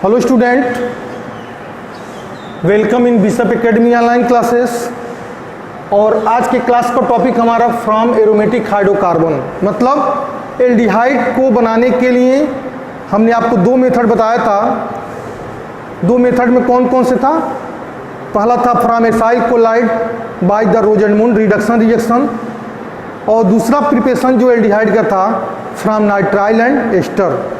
Hello student, welcome in bishop academy online classes. और आज के क्लास का टॉपिक हमारा फ्रॉम एरोमेटिक हाइड्रोकार्बन, मतलब एल्डिहाइड को बनाने के लिए हमने आपको दो मेथड बताया था। दो मेथड में कौन कौन से था? पहला था from acyl chloride by the Rosenmund reduction reaction, और दूसरा प्रिपरेशन जो एल्डिहाइड का था फ्रॉम नाइट्राइल एंड एस्टर।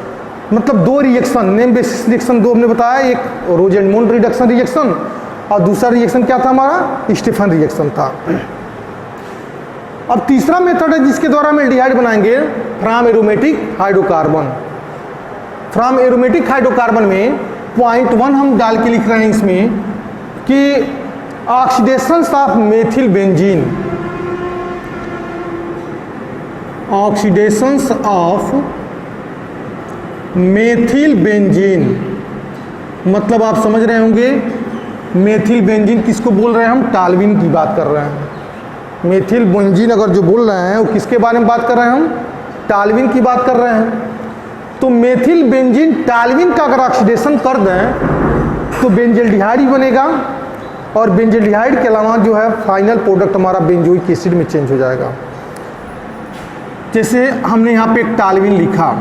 मतलब दो रिएक्शन, नेम बेसिस रिएक्शन दो हमने बताया, एक रोज़ेनमुंड रिडक्शन रिएक्शन और दूसरा रिएक्शन क्या था हमारा? स्टीफन रिएक्शन था। अब तीसरा मेथड है जिसके द्वारा हम एल्डिहाइड बनाएंगे from aromatic hydrocarbon. From aromatic hydrocarbon में पॉइंट 1 हम डाल के लिख रहे हैं इसमें कि oxidations of methyl benzene, oxidations of methyl benzene, मतलब आप समझ रहे होंगे मेथिल बेंजीन किसको बोल रहे हैं? हम टॉल्यूइन की बात कर रहे हैं। मेथिल बेंजीन अगर जो बोल रहे हैं वो किसके बारे में बात कर रहे हैं? हम टॉल्यूइन की बात कर रहे हैं। तो मेथिल बेंजीन टॉल्यूइन का अगर ऑक्सीडेशन कर दें तो बेंजल्डिहाइड ही बनेगा, और बेंजल्डिहाइड के अलावा जो है फाइनल प्रोडक्ट हमारा बेंजोइक एसिड में चेंज हो जाएगा। जैसे हमने यहाँ पे एक टॉल्यूइन लिखा,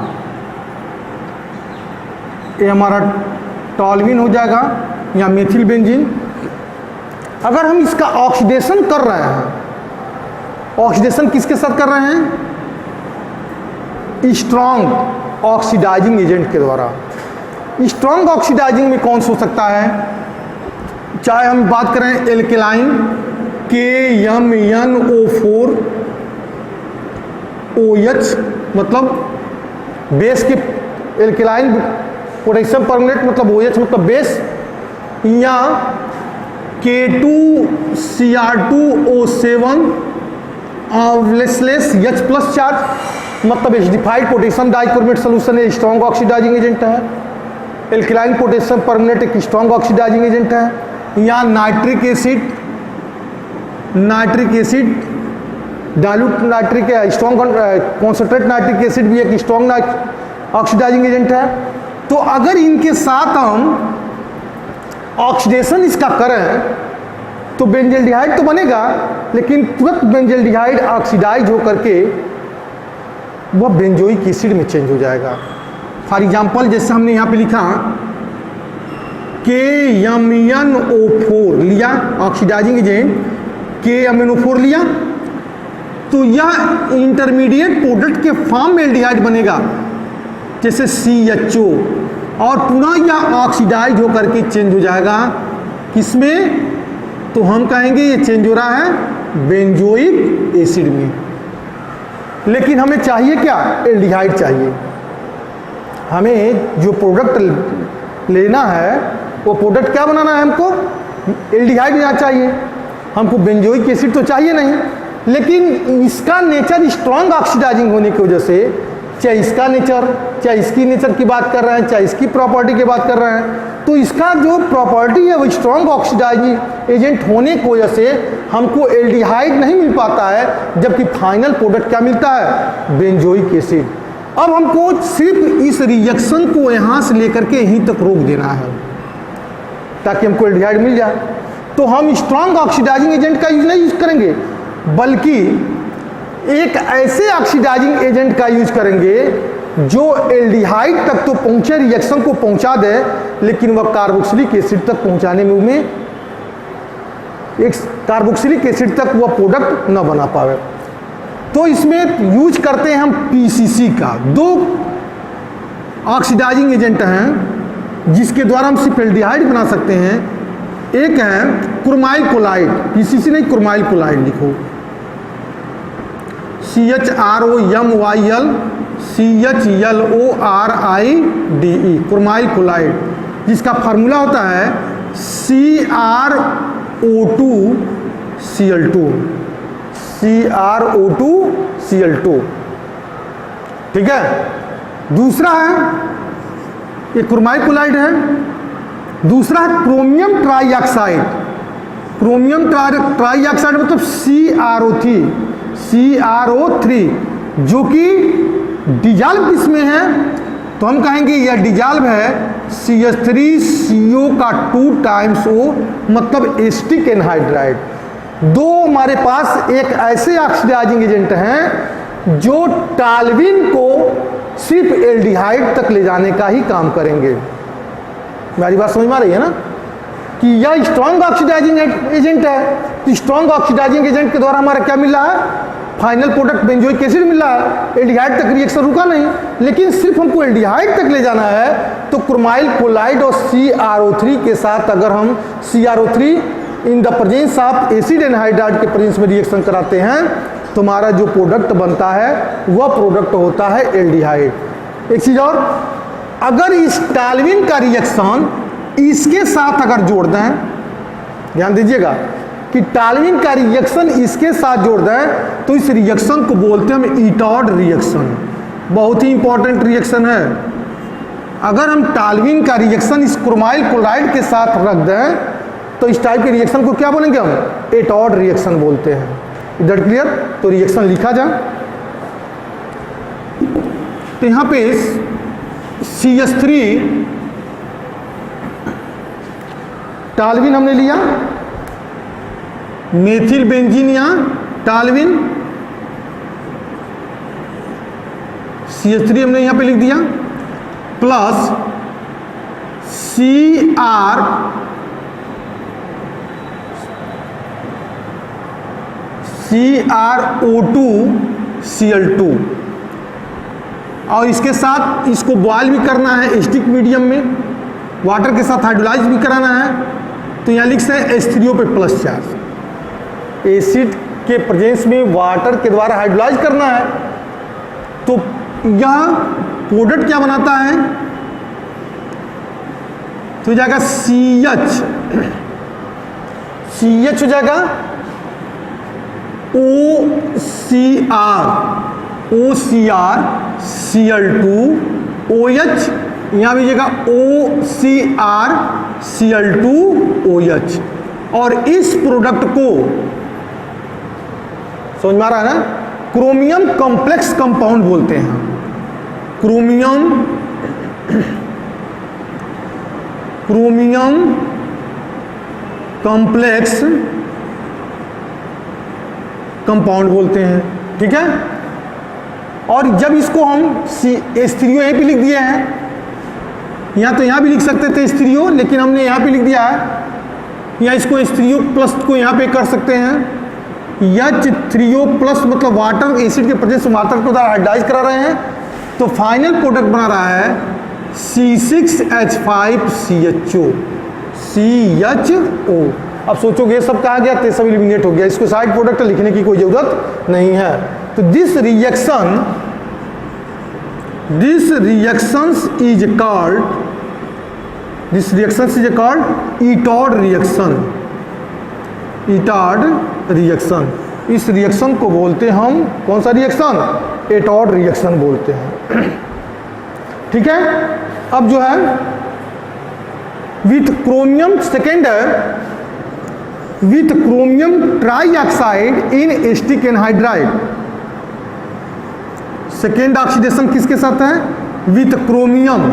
ये हमारा टॉल्यूइन हो जाएगा या मेथिल बेंजीन। अगर हम इसका ऑक्सीडेशन कर रहे हैं, ऑक्सीडेशन किसके साथ कर रहे हैं? स्ट्रॉन्ग ऑक्सीडाइजिंग एजेंट के द्वारा। स्ट्रॉन्ग ऑक्सीडाइजिंग में कौन सा हो सकता है? चाहे हम बात करें एल्केलाइन KMnO4 OH, मतलब बेस के एल्केलाइन पोटेशियम परमेंगनेट मतलब OH मतलब बेस, या K2Cr2O7 H प्लस चार्ज मतलब एसिडिफाइड पोटेशियम डाइक्रोमेट सोल्यूशन एक स्ट्रॉन्ग ऑक्सीडाइजिंग एजेंट है। एल्केलाइन पोटेशियम परमेंगनेट एक स्ट्रॉन्ग ऑक्सीडाइजिंग एजेंट है। या nitric acid dilute nitric strong concentrate nitric acid भी एक स्ट्रॉन्ग ऑक्सीडाइजिंग एजेंट है। तो अगर इनके साथ हम ऑक्सीडेशन इसका करें तो बेंजल्डिहाइड तो बनेगा, लेकिन तुरंत बेंजल्डिहाइड ऑक्सीडाइज होकर के वह बेंजोइक एसिड में चेंज हो जाएगा। फॉर एग्जांपल जैसे हमने यहाँ पे लिखा KMnO4 लिया ऑक्सीडाइजिंग एजेंट, KMnO4 लिया, तो यह इंटरमीडिएट प्रोडक्ट के फॉर्म में एल्डिहाइड बनेगा जैसे CHO, और पुनः यह ऑक्सीडाइज होकर के चेंज हो जाएगा किसमें? तो हम कहेंगे ये चेंज हो रहा है बेंजोइक एसिड में। लेकिन हमें चाहिए क्या? एल्डिहाइड चाहिए। हमें जो प्रोडक्ट लेना है वो प्रोडक्ट क्या बनाना है? हमको एल्डिहाइड लेना चाहिए। हमको बेंजोइक एसिड तो चाहिए नहीं, लेकिन इसका नेचर स्ट्रॉन्ग ऑक्सीडाइजिंग होने की वजह से, चाहे इसका नेचर, चाहे इसकी नेचर की बात कर रहे हैं, चाहे इसकी प्रॉपर्टी की बात कर रहे हैं, तो इसका जो प्रॉपर्टी है वो स्ट्रॉन्ग ऑक्सीडाइजिंग एजेंट होने की वजह से हमको एल्डिहाइड नहीं मिल पाता है, जबकि फाइनल प्रोडक्ट क्या मिलता है? Benzoic acid. अब हमको सिर्फ इस रिएक्शन को यहाँ से लेकर के यहीं तक रोक देना है ताकि हमको एल्डिहाइड मिल जाए। तो हम स्ट्रॉन्ग ऑक्सीडाइजिंग एजेंट का यूज नहीं यूज करेंगे, बल्कि एक ऐसे ऑक्सीडाइजिंग एजेंट का यूज करेंगे जो एल्डिहाइड तक तो पहुंचे, रिएक्शन को पहुंचा दे, लेकिन वह कार्बोक्सिलिक एसिड तक पहुंचाने में उन्हें एक कार्बोक्सिलिक एसिड तक वह प्रोडक्ट न बना पावे। तो इसमें यूज करते हैं हम PCC का। दो ऑक्सीडाइजिंग एजेंट हैं जिसके द्वारा हम सिर्फ एल्डिहाइड बना सकते हैं। एक है क्रोमाइल कोलाइड, PCC नहीं क्रोमाइल कोलाइड लिखो, CHROMYL CHLORIDE क्रोमाइल कोलाइड, जिसका फार्मूला होता है CrO2Cl2। ठीक है। दूसरा है, ये क्रोमाइल कोलाइड है। दूसरा है क्रोमियम ट्राईऑक्साइड। क्रोमियम ट्राईऑक्साइड मतलब CrO3 जो कि डिजॉल्व किसमें है? तो हम कहेंगे यह डिजॉल्व है CH3CO का 2 टाइम्स O, मतलब एसिटिक एनहाइड्राइड। दो हमारे पास एक ऐसे ऑक्सीडाइजिंग एजेंट हैं जो टाल्विन को सिर्फ एल्डिहाइड तक ले जाने का ही काम करेंगे। मेरी बात समझ में आ रही है ना कि यह स्ट्रॉन्ग ऑक्सीडाइजिंग एजेंट है। तो स्ट्रॉन्ग ऑक्सीडाइजिंग एजेंट के द्वारा हमारा क्या मिल रहा है, फाइनल प्रोडक्ट बेंजोइक एसिड मिल रहा है। एल्डिहाइड तक रिएक्शन रुका नहीं, लेकिन सिर्फ हमको एल्डिहाइड तक ले जाना है। तो क्रोमाइल क्लोराइड और CrO3 के साथ अगर हम CrO3 in the presence of acid anhydride के प्रेजेंस में रिएक्शन कराते हैं तो हमारा जो प्रोडक्ट बनता है वह प्रोडक्ट होता है एल्डिहाइड। एक चीज और, अगर इस टाल्विन का रिएक्शन इसके साथ अगर जोड़ दें, ध्यान दीजिएगा कि टाल्विन का रिएक्शन इसके साथ जोड़ दें तो इस रिएक्शन को बोलते हैं हम ईटॉड रिएक्शन। बहुत ही इंपॉर्टेंट रिएक्शन है। अगर हम टाल्विन का रिएक्शन इस क्रोमाइल क्लोराइड के साथ रख दें तो इस टाइप के रिएक्शन को क्या बोलेंगे हम, एटॉड रिएक्शन बोलते हैं। That clear? तो रिएक्शन लिखा जाए तो यहां पे CH3 टाल्विन हमने लिया, मेथिल बेंजीन या टाल्विन, CH3 हमने यहां पे लिख दिया, प्लस CrO2 Cl2, और इसके साथ इसको बॉयल भी करना है एसिडिक मीडियम में, वाटर के साथ हाइड्रोलाइज भी कराना है। तो यहाँ लिख सकते हैं H3O पे प्लस चार्ज, एसिड के प्रेजेंस में वाटर के द्वारा हाइड्रोलाइज करना है। तो यह प्रोडक्ट क्या बनाता है, तो हो जाएगा CH हो जाएगा OCr Cl2 OH, यहाँ भी जगह OCr Cl2 OH, और इस प्रोडक्ट को समझ में आ रहा है ना, क्रोमियम कॉम्प्लेक्स कंपाउंड बोलते हैं। क्रोमियम कॉम्प्लेक्स कंपाउंड बोलते हैं, ठीक है। और जब इसको हम H3O यहीं पे लिख दिए हैं, यहाँ तो यहाँ भी लिख सकते थे H3O, लेकिन हमने यहाँ पे लिख दिया है। या इसको H3O प्लस को यहाँ पे कर सकते हैं, या H3O प्लस मतलब वाटर, एसिड के प्रेजेंस में वाटर को हाइड्राइज करा रहे हैं, तो फाइनल प्रोडक्ट बना रहा है C6H5CHO। अब सोचोगे ये सब कहा गया, तो सब एलिमिनेट हो गया, इसको साइड प्रोडक्ट लिखने की कोई जरूरत नहीं है। तो दिस रिएक्शन इज कॉल्ड ईटॉड रिएक्शन। इस रिएक्शन को बोलते हैं हम, कौन सा रिएक्शन, एटॉड रिएक्शन बोलते हैं, ठीक है। अब जो है विथ क्रोमियम, सेकेंड है with chromium trioxide in acetic anhydride. Second oxidation किसके साथ है, with chromium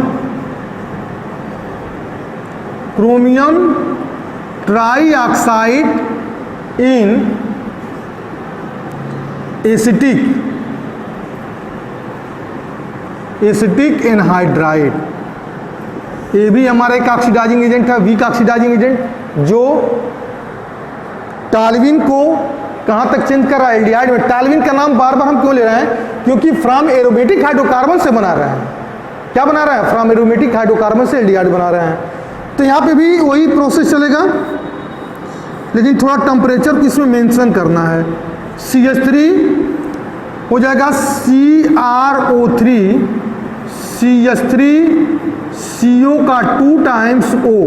trioxide in acetic anhydride. ये भी हमारा एक ऑक्सीडाइजिंग एजेंट है, वीक ऑक्सीडाइजिंग एजेंट, जो टाल्विन को कहाँ तक चेंज कर रहा है, एल्डिहाइड में। टाल्विन का नाम बार बार हम क्यों ले रहे हैं, क्योंकि फ्रॉम एरोमेटिक हाइड्रोकार्बन से बना रहे हैं। क्या बना रहा है, फ्रॉम एरोमेटिक हाइड्रोकार्बन से एल्डिहाइड बना रहे हैं। तो यहाँ पे भी वही प्रोसेस चलेगा, लेकिन थोड़ा टेम्परेचर को इसमें मेंशन करना है। CH3 हो जाएगा CrO3 CH3CO का 2 टाइम्स O।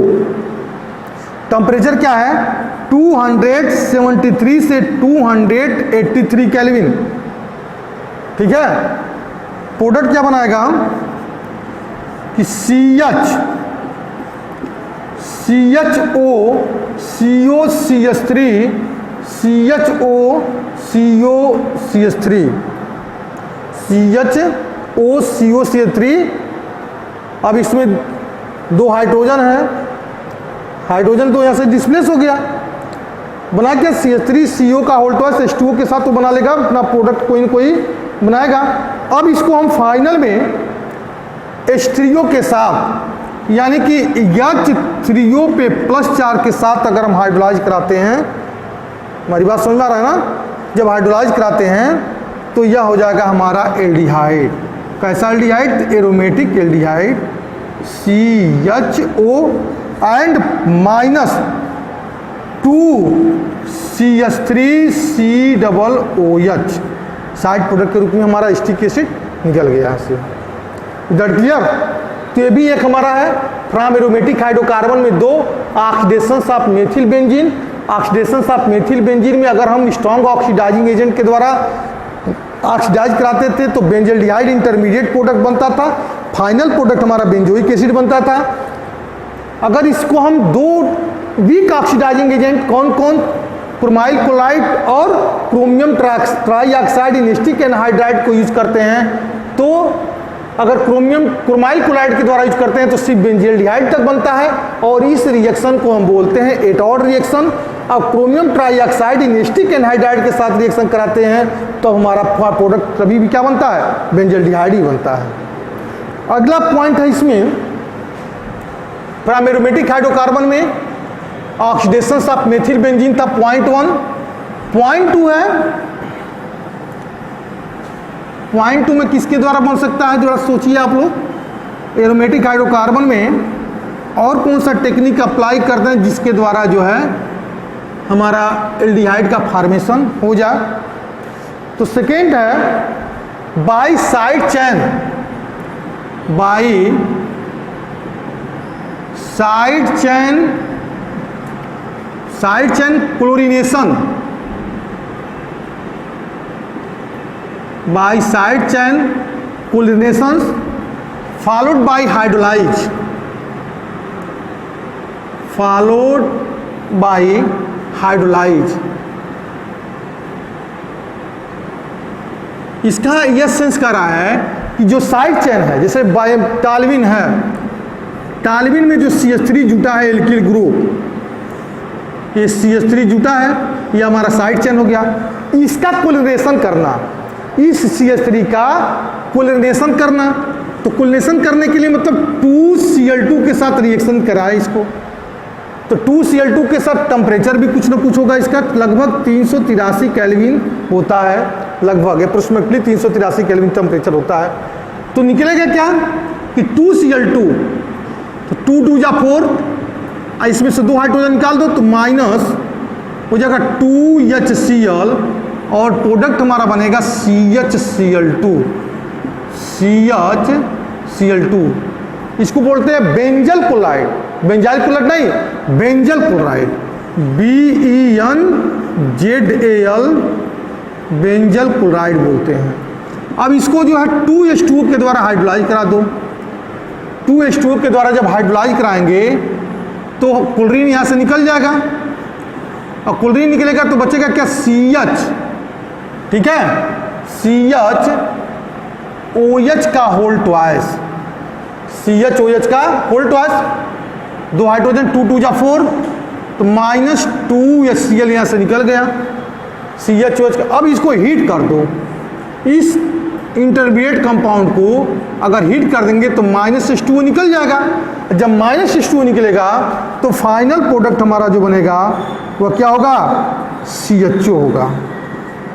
टेम्परेचर क्या है, 273 से 283 केल्विन, ठीक है। प्रोडक्ट क्या बनाएगा कि CHO CO CH3 CHO CO CH3 CHO CO CH3 अब इसमें 2 हाइड्रोजन है, हाइड्रोजन तो यहाँ से डिस्प्लेस हो गया, बना क्या CH3CO का होल्ड ट्वाइस H2O के साथ तो बना लेगा, अपना प्रोडक्ट कोई ना कोई बनाएगा। अब इसको हम फाइनल में H3O के साथ यानी कि H3O पे +4 के साथ अगर हम हाइड्रोलाइज कराते हैं, हमारी बात समझ में आ रहा है ना, जब हाइड्रोलाइज कराते हैं तो यह हो जाएगा हमारा एल्डिहाइड। कैसा aldehyde? Aromatic aldehyde CHO and -2CH3COOH side product के रूप में हमारा एसिटिक एसिड निकल गया से। That clear? तो ये भी एक हमारा है फ्रॉम एरोमेटिक हाइड्रोकार्बन में 2 oxidations of methyl benzene. Oxidations of methyl benzene में अगर हम स्ट्रॉन्ग ऑक्सीडाइजिंग एजेंट के द्वारा ऑक्सीडाइज कराते थे तो बेंजल्डिहाइड इंटरमीडिएट प्रोडक्ट बनता था, फाइनल प्रोडक्ट हमारा बेंजोइक एसिड बनता था। अगर इसको हम 2 वीक ऑक्सीडाइजिंग एजेंट कौन कौन, क्रोमाइल क्लोराइड और क्रोमियम ट्राईऑक्साइड इनेस्टिक एनहाइड्राइड को यूज करते हैं, तो अगर क्रोमाइल क्लोराइड के द्वारा यूज करते हैं तो सिर्फ बेंजल्डिहाइड तक बनता है और इस रिएक्शन को हम बोलते हैं एटॉड रिएक्शन। अब क्रोमियम ट्राईऑक्साइड इनेस्टिक एनहाइड्राइड के साथ रिएक्शन कराते हैं तो हमारा प्रोडक्ट कभी भी क्या बनता है? बेंजल्डिहाइड ही बनता है। अगला पॉइंट है इसमें फ्रॉम एरोमेटिक हाइड्रोकार्बन में ऑक्सीडेशंस ऑफ मेथिल बेंजीन था 0.1। 0.2 है, 0.2 में किसके द्वारा बन सकता है? जरा सोचिए आप लोग, एरोमेटिक हाइड्रोकार्बन में और कौन सा टेक्निक अप्लाई करते हैं जिसके द्वारा जो है हमारा एल्डिहाइड का फॉर्मेशन हो जाए? तो सेकेंड है by side chain, by side chain chlorination, by side chain chlorination followed by hydrolyse, followed by hydrolyse. इसका यह सेंस कर रहा है कि जो साइड चैन है, जैसे टालविन है, टालविन में जो CH3 जुटा है एल्किल ग्रुप, ये CH3 जुटा है, ये हमारा साइड चैन हो गया। इसका क्लोरीनेशन करना, इस CH3 का क्लोरीनेशन करना, तो क्लोरीनेशन करने के लिए मतलब 2Cl2 के साथ रिएक्शन कराए इसको, तो 2Cl2 के साथ टेम्परेचर भी कुछ ना कुछ होगा इसका, लगभग 383 केल्विन होता है, लगभग अप्रोक्सीमेटली 383 केल्विन टेम्परेचर होता है। तो निकलेगा क्या कि 2Cl2, तो 2 2 जा 4, इसमें से 2 हाइड्रोजन निकाल दो तो माइनस हो जाएगा 2HCl और प्रोडक्ट हमारा बनेगा CHCl2, CHCl2। इसको बोलते हैं बेंजल क्लोराइड, बेंजाइल क्लोराइड नहीं, benzyl chloride, BENZAL, benzyl chloride बोलते हैं। अब इसको जो है 2H2O के द्वारा हाइड्रोलाइज करा दो। 2H2O के द्वारा जब हाइड्रोलाइज कराएंगे तो क्लोरीन यहाँ से निकल जाएगा और क्लोरीन निकलेगा तो बचेगा क्या? CH, ठीक है, CHOH का होल ट्वाइस, CHOH का होल ट्वाइस, 2 हाइड्रोजन 2 2 जा 4, तो -2HCl यहाँ से निकल गया CHOH का। अब इसको हीट कर दो, इस इंटरमीडिएट कंपाउंड को अगर हीट कर देंगे तो -H2O निकल जाएगा। जब -H2O निकलेगा तो फाइनल प्रोडक्ट हमारा जो बनेगा वह क्या होगा? CHO होगा।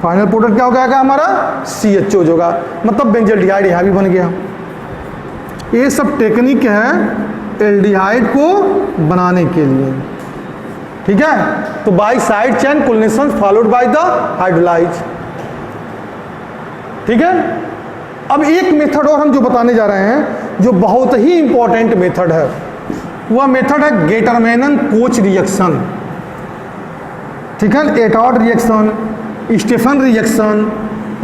फाइनल प्रोडक्ट क्या हो गया हमारा? CHO होगा, मतलब बेंजल्डिहाइड यहाँ भी बन गया। ये सब टेक्निक है एल्डिहाइड को बनाने के लिए, ठीक है। तो by side chain chlorination followed by the hydrolyse, ठीक है। अब एक मेथड और हम जो बताने जा रहे हैं जो बहुत ही इंपॉर्टेंट मेथड है, वह मेथड है गेटरमैनन कोच रिएक्शन, ठीक है। एटॉड reaction, Stephen reaction,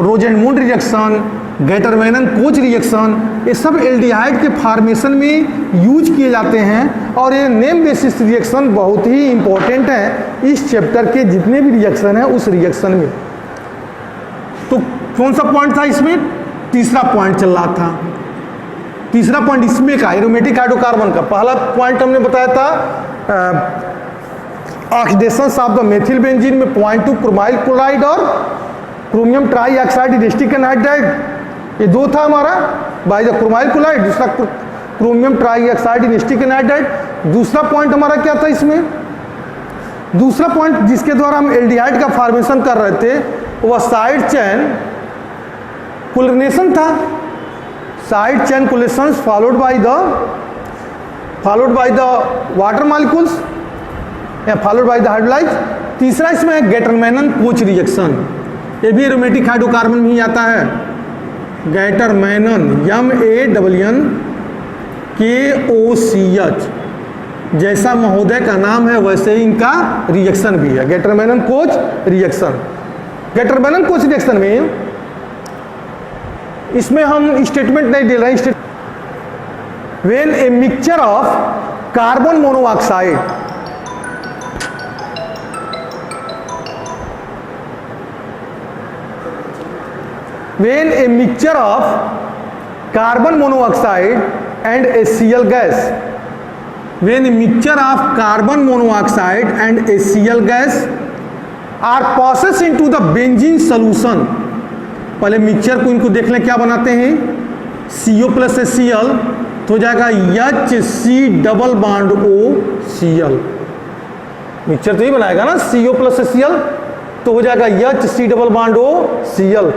Rosenmund reaction, Gattermann Koch reaction, ये सब एल्डिहाइड के फॉर्मेशन में यूज किए जाते हैं और ये नेम बेसिस रिएक्शन बहुत ही इंपॉर्टेंट है इस चैप्टर के जितने भी रिएक्शन हैं उस रिएक्शन में। तो कौन सा पॉइंट था इसमें? तीसरा पॉइंट चल रहा था। तीसरा पॉइंट इसमें का एरोमेटिक हाइड्रोकार्बन का, पहला पॉइंट हमने बताया था oxidation of the methyl benzene में 0.2 क्रोमाइल क्लोराइड और क्रोमियम ट्राई ऑक्साइड इनेस्टिक एनहाइड्राइड, ये दो था हमारा बाय द क्रोमाइल क्लोराइड, दूसरा क्रोमियम ट्राई ऑक्साइड इनेस्टिक एनहाइड्राइड। दूसरा पॉइंट हमारा क्या था इसमें, दूसरा पॉइंट जिसके द्वारा हम एल्डिहाइड का फॉर्मेशन कर रहे थे वह साइड चेन कोलिनेशन था, side chain chlorination followed by the water molecules या फॉलोड बाय द हाइड्रोलाइज। तीसरा इसमें है गेटरमैनन-कोच रिएक्शन, ये भी एरोमेटिक हाइड्रोकार्बन में ही आता है, गेटरमैनन MANNKOCH, जैसा महोदय का नाम है वैसे ही इनका रिएक्शन भी है, गेटरमैनन-कोच रिएक्शन। गेटरमैनन-कोच रिएक्शन में इसमें हम स्टेटमेंट नहीं दे रहे हैं, when a mixture of carbon monoxide when a mixture of carbon monoxide and HCl gas, when a mixture of carbon monoxide and HCl gas are processed into the benzene solution, पहले mixture को इनको देख लें क्या बनाते हैं, CO plus HCl तो हो जाएगा HC double bond OCl, mixture तो ही बनाएगा ना CO प्लस HCl तो हो जाएगा HC डबल बॉन्ड OCl,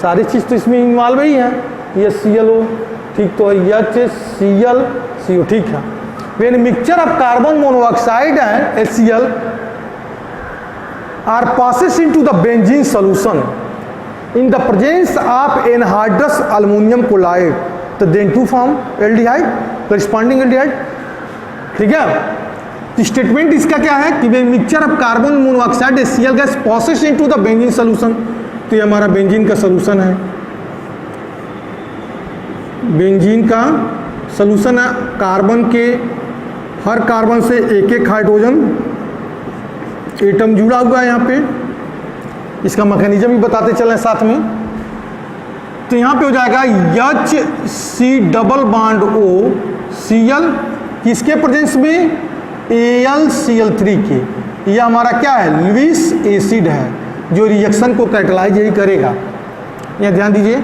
सारी चीज़ तो इसमें इन्वॉल्व ही है, ये ClO ठीक तो HCl CO ठीक है। When mixture of carbon monoxide and HCl are passes into the benzene solution in the presence of anhydrous aluminium chloride तो then to form aldehyde corresponding aldehyde, ठीक है। स्टेटमेंट इसका क्या है कि when mixture of carbon monoxide HCl gas passes into the benzene solution, तो ये हमारा बेंजीन का सॉल्यूशन है, बेंजीन का सॉल्यूशन है। कार्बन के हर कार्बन से एक एक हाइड्रोजन एटम जुड़ा हुआ है यहाँ पे, इसका मैकेनिज्म भी बताते चलें साथ में। तो यहाँ पे हो जाएगा HC डबल बॉन्ड OCl किसके प्रेजेंस में, AlCl3 के, यह हमारा क्या है, लुईस एसिड है जो रिएक्शन को कैटलाइज यही करेगा। यह ध्यान दीजिए,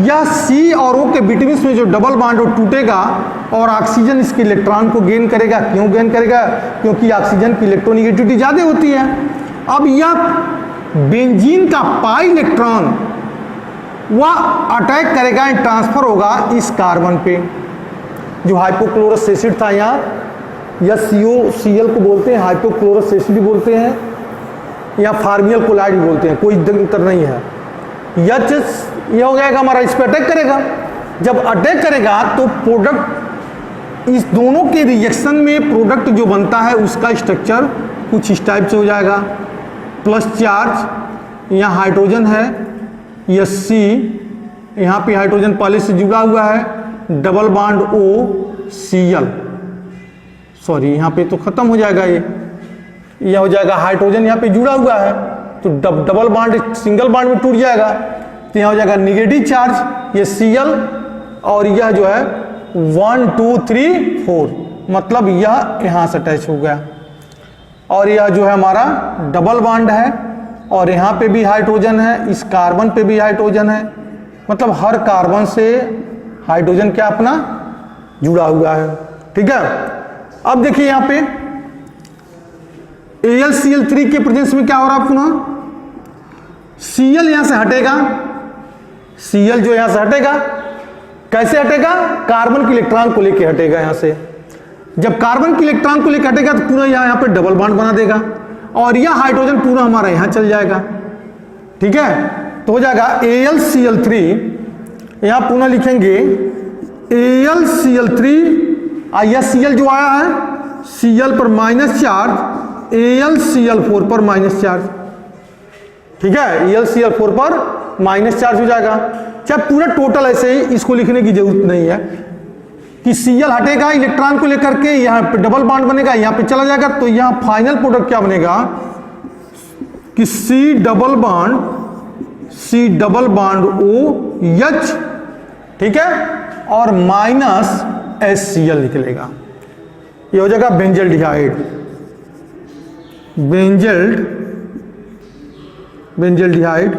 यह C और O के बिटवीन में जो डबल बॉन्ड टूटेगा और ऑक्सीजन इसके इलेक्ट्रॉन को गेन करेगा। क्यों गेन करेगा, क्योंकि ऑक्सीजन की इलेक्ट्रोनेगेटिविटी ज़्यादा होती है। अब यह बेंजीन का पाई इलेक्ट्रॉन वह अटैक करेगा, ट्रांसफर होगा इस कार्बन पे, जो हाइपोक्लोरस एसिड था यहाँ, या COCl को बोलते हैं, हाइपोक्लोरस एसिड भी बोलते हैं या फार्मियल क्लोराइड भी बोलते हैं, कोई अंतर नहीं है। यह हो जाएगा हमारा, इस पर अटैक करेगा। जब अटैक करेगा तो प्रोडक्ट, इस दोनों के रिएक्शन में प्रोडक्ट जो बनता है उसका स्ट्रक्चर कुछ इस टाइप से हो जाएगा, प्लस चार्ज, यहाँ हाइड्रोजन है, यह C, यहाँ पे हाइड्रोजन पहले से जुड़ा हुआ है, डबल बॉन्ड OCl, सॉरी यहाँ पे तो खत्म हो जाएगा, यह हो जाएगा हाइड्रोजन यहाँ पे जुड़ा हुआ है तो डबल बॉन्ड सिंगल बॉन्ड में टूट जाएगा, तो यहाँ हो जाएगा निगेटिव चार्ज, ये Cl और यह जो है 1 2 3 4, मतलब यह यहाँ से अटैच हो गया, और यह जो है हमारा डबल बॉन्ड है, और यहाँ पे भी हाइड्रोजन है, इस कार्बन पे भी हाइड्रोजन है, मतलब हर कार्बन से हाइड्रोजन क्या अपना जुड़ा हुआ है, ठीक है। अब देखिए यहाँ पे AlCl3 के प्रेजेंस में क्या हो रहा है, पुनः Cl यहां से हटेगा, Cl जो यहां से हटेगा, कैसे हटेगा, कार्बन के इलेक्ट्रॉन को लेके हटेगा यहां से। जब कार्बन के इलेक्ट्रॉन को लेके हटेगा तो पूरा यहाँ पे डबल बॉन्ड बना देगा, और यह हाइड्रोजन पूरा हमारा यहां चल जाएगा, ठीक है। तो हो जाएगा AlCl3, यहां पुनः लिखेंगे AlCl3, यह Cl जो आया है, Cl पर माइनस चार्ज, AlCl4 पर माइनस चार्ज, ठीक है, AlCl4 पर माइनस चार्ज हो जाएगा। चाहे पूरा टोटल ऐसे ही, इसको लिखने की जरूरत नहीं है कि Cl हटेगा इलेक्ट्रॉन को लेकर के, यहाँ पे डबल बॉन्ड बनेगा, यहाँ पे चला जाएगा, तो यहाँ फाइनल प्रोडक्ट क्या बनेगा कि C डबल बॉन्ड OH, ठीक है, और माइनस HCl निकलेगा। ये हो जाएगा बेंजल्डिहाइड, बेंजल्डिहाइड,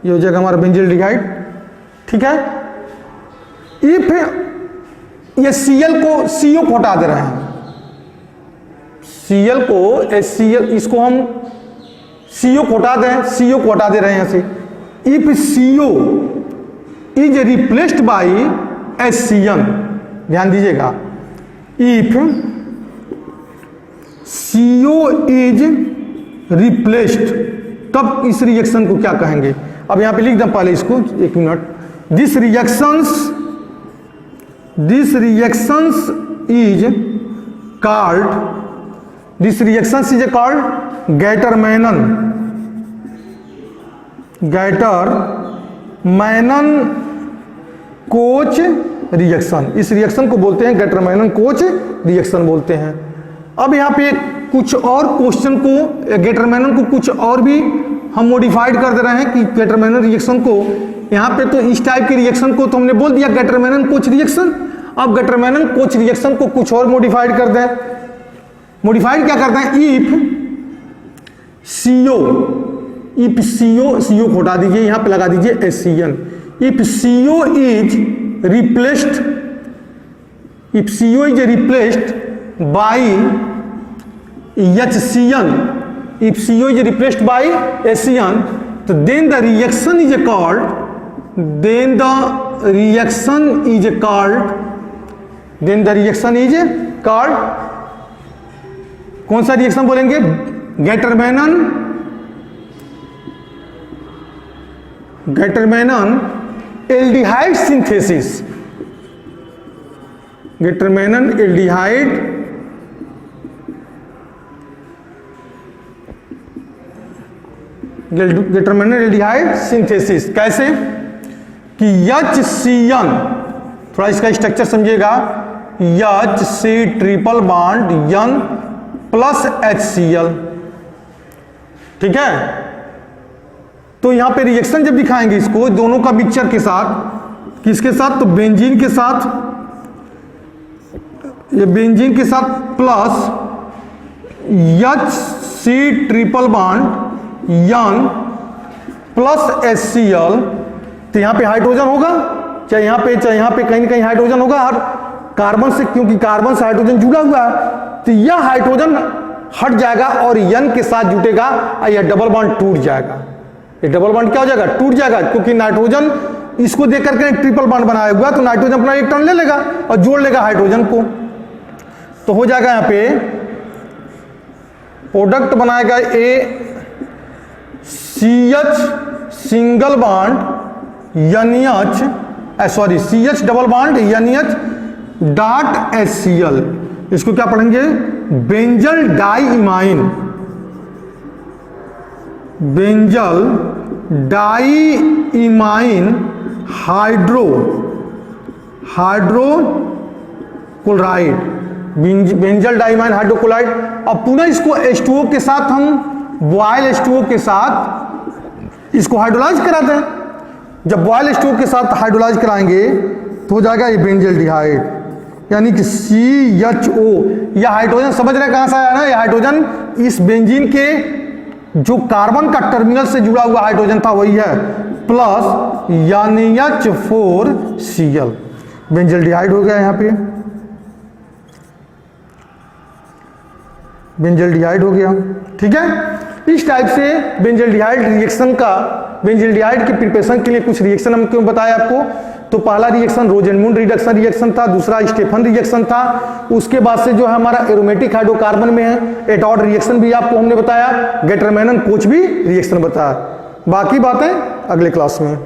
ये हो जाएगा हमारा बेंजल्डिहाइड। ठीक है, इफ ये Cl को CO को हटा दे रहे हैं, Cl को HCl, इसको हम CO को हटा दें, CO को हटा दे रहे हैं यहां से। If CO is replaced by HCl, ध्यान दीजिएगा, इफ CO इज रिप्लेस्ड, तब इस रिएक्शन को क्या कहेंगे? अब यहां पे लिख दें पहले इसको, एक minute. This reactions is called, this reactions is called Gattermann Koch reaction. इस रिएक्शन को बोलते हैं गैटरमैनन कोच रिएक्शन बोलते हैं। अब यहाँ पे कुछ और क्वेश्चन को, गैटरमैनन को कुछ और भी हम मॉडिफाइड कर दे रहे हैं कि गैटरमैनन रिएक्शन को, यहाँ पे तो इस टाइप के रिएक्शन को तो हमने बोल दिया गैटरमैनन कोच रिएक्शन। अब गैटरमैनन कोच रिएक्शन को कुछ और मॉडिफाइड कर दें। मॉडिफाइड क्या करते हैं? इफ CO को हटा दीजिए, यहाँ पे लगा दीजिए HCl। If CO is replaced by HCl, if CO is replaced by HCl, तो then the reaction is called, कौन सा रिएक्शन बोलेंगे? गैटरमैनन एल्डिहाइड सिंथेसिस, गैटरमैनन एल्डिहाइड सिंथेसिस। कैसे कि HCl, थोड़ा इसका स्ट्रक्चर समझिएगा, HC triple bond N plus HCl। ठीक है, तो यहां पे रिएक्शन जब दिखाएंगे इसको दोनों का मिक्सचर के साथ, किसके साथ? तो बेंजीन के साथ, ये बेंजीन के साथ plus HC triple bond N plus HCl, तो यहां पे हाइड्रोजन होगा, चाहे यहां पे कहीं ना कहीं हाइड्रोजन होगा हर कार्बन से, क्योंकि कार्बन से हाइड्रोजन जुड़ा हुआ है, तो यह हाइड्रोजन हट जाएगा और N के साथ जुटेगा और यह डबल बॉन्ड टूट जाएगा। ये डबल बॉन्ड क्या हो जाएगा? टूट जाएगा, क्योंकि नाइट्रोजन इसको देख करके ट्रिपल बॉन्ड बनाया हुआ, तो नाइट्रोजन अपना इलेक्ट्रॉन ले लेगा और जोड़ लेगा हाइड्रोजन को, तो हो जाएगा यहां पे प्रोडक्ट बनाएगा CH single bond CH double bond NH dot HCl। इसको क्या पढ़ेंगे? Benzal diimine, hydrochloride, benzal diimine hydrochloride. अब पुनः इसको H2O के साथ हम बॉयल H2O के साथ इसको हाइड्रोलाइज कराते हैं। जब बॉयल H2O के साथ हाइड्रोलाइज कराएंगे तो हो जाएगा ये बेंजल्डिहाइड, यानी कि CHO। यह हाइड्रोजन समझ रहे हैं कहां से आया ना? यह हाइड्रोजन इस बेंजीन के जो कार्बन का टर्मिनल से जुड़ा हुआ हाइड्रोजन था वही है, प्लस NH4Cl, बेंजल्डिहाइड हो गया। यहां पे बेंजल्डिहाइड हो गया। ठीक है, इस टाइप से बेंजल्डिहाइड रिएक्शन का, बेंजल्डिहाइड के प्रिपरेशन के लिए कुछ रिएक्शन हम क्यों बताया आपको? तो पहला रिएक्शन रोजेनमुंड रिडक्शन रिएक्शन था, दूसरा स्टेफन रिएक्शन था, उसके बाद से जो है हमारा एरोमेटिक हाइड्रोकार्बन में है एटॉड रिएक्शन भी आपको हमने बताया, गैटरमैनन कोच भी रिएक्शन बताया। बाकी बातें अगले क्लास में।